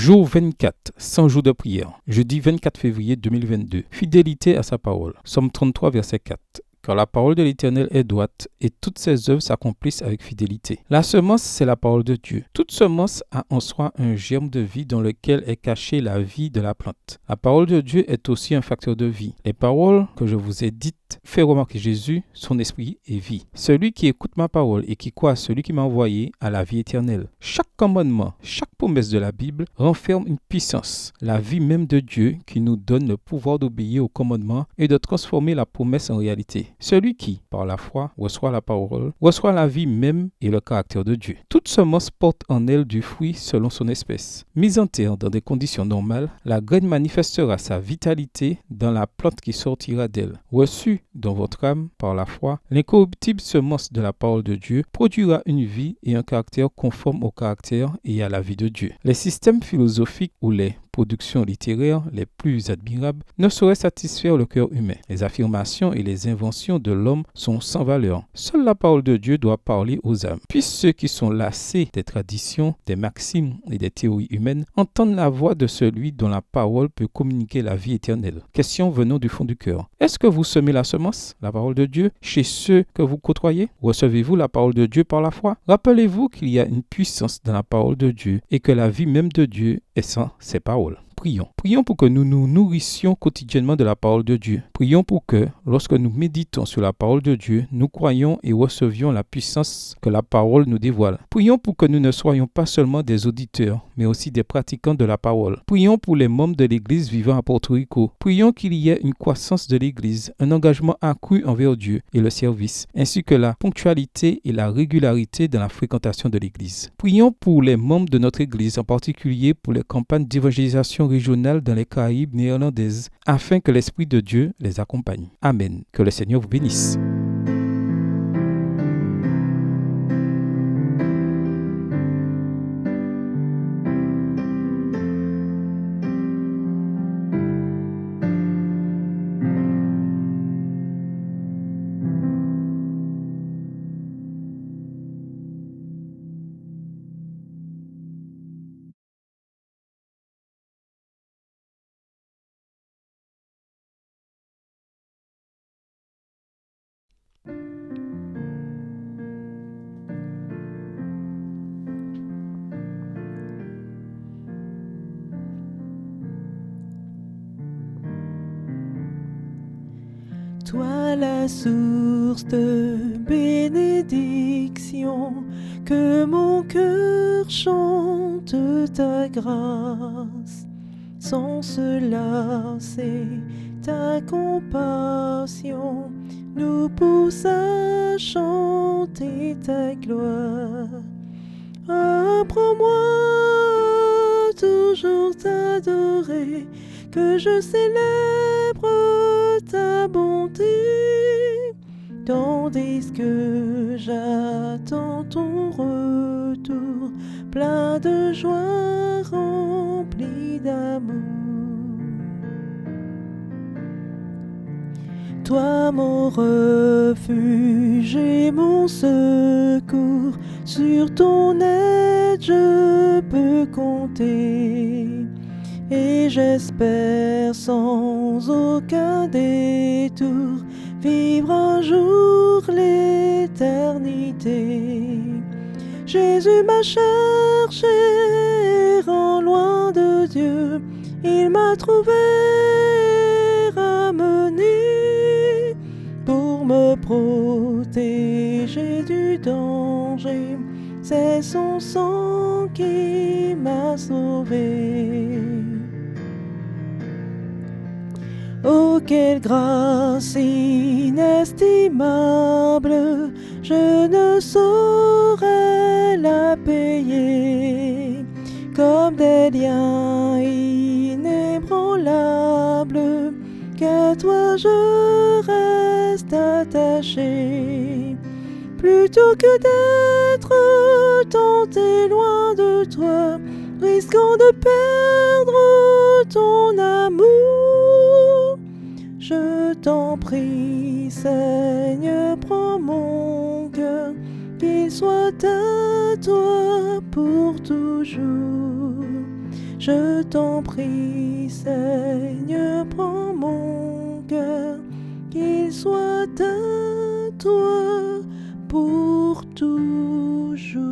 Jour 24, 100 jours de prière. Jeudi 24 février 2022. Fidélité à sa parole. Psaume 33, verset 4. Car la parole de l'Éternel est droite et toutes ses œuvres s'accomplissent avec fidélité. La semence, c'est la parole de Dieu. Toute semence a en soi un germe de vie dans lequel est cachée la vie de la plante. La parole de Dieu est aussi un facteur de vie. Les paroles que je vous ai dites fait remarquer Jésus, son esprit est vie. Celui qui écoute ma parole et qui croit à celui qui m'a envoyé a la vie éternelle. Chaque commandement, chaque promesse de la Bible renferme une puissance, la vie même de Dieu qui nous donne le pouvoir d'obéir aux commandements et de transformer la promesse en réalité. Celui qui, par la foi, reçoit la parole, reçoit la vie même et le caractère de Dieu. Toute semence porte en elle du fruit selon son espèce. Mise en terre dans des conditions normales, la graine manifestera sa vitalité dans la plante qui sortira d'elle. Reçue dans votre âme par la foi, l'incorruptible semence de la parole de Dieu produira une vie et un caractère conforme au caractère et à la vie de Dieu. Les systèmes philosophiques ou les productions littéraires les plus admirables ne sauraient satisfaire le cœur humain. Les affirmations et les inventions de l'homme sont sans valeur. Seule la parole de Dieu doit parler aux âmes. Puis ceux qui sont lassés des traditions, des maximes et des théories humaines entendent la voix de celui dont la parole peut communiquer la vie éternelle. Question venant du fond du cœur. Est-ce que vous semez la semence, la parole de Dieu, chez ceux que vous côtoyez? Recevez-vous la parole de Dieu par la foi? Rappelez-vous qu'il y a une puissance dans la parole de Dieu et que la vie même de Dieu est sans ses paroles. Prions. Prions pour que nous nous nourrissions quotidiennement de la parole de Dieu. Prions pour que, lorsque nous méditons sur la parole de Dieu, nous croyions et recevions la puissance que la parole nous dévoile. Prions pour que nous ne soyons pas seulement des auditeurs, mais aussi des pratiquants de la parole. Prions pour les membres de l'Église vivant à Porto Rico. Prions qu'il y ait une croissance de l'Église, un engagement accru envers Dieu et le service, ainsi que la ponctualité et la régularité dans la fréquentation de l'Église. Prions pour les membres de notre Église, en particulier pour les campagnes d'évangélisation régionale dans les Caraïbes néerlandaises, afin que l'Esprit de Dieu les accompagne. Amen. Que le Seigneur vous bénisse. Toi la source de bénédiction, que mon cœur chante ta grâce. Sans cela, c'est ta compassion nous pousse à chanter ta gloire. Apprends-moi à toujours t'adorer, que je célèbre ta bonté, tandis que j'attends ton retour, plein de joie, rempli d'amour. Toi mon refuge et mon secours, sur ton aide je peux compter. Et j'espère sans aucun détour vivre un jour l'éternité. Jésus m'a cherché, errant loin de Dieu, il m'a trouvé, ramené pour me protéger du danger. C'est son sang qui m'a sauvé. Oh, quelle grâce inestimable, je ne saurais la payer. Comme des liens inébranlables, qu'à toi je reste attaché. Plutôt que d'être tenté loin de toi, risquant de perdre ton amour, je t'en prie, Seigneur, prends mon cœur, qu'il soit à toi pour toujours. Je Je t'en prie, Seigneur, prends mon cœur, qu'il soit à toi pour toujours.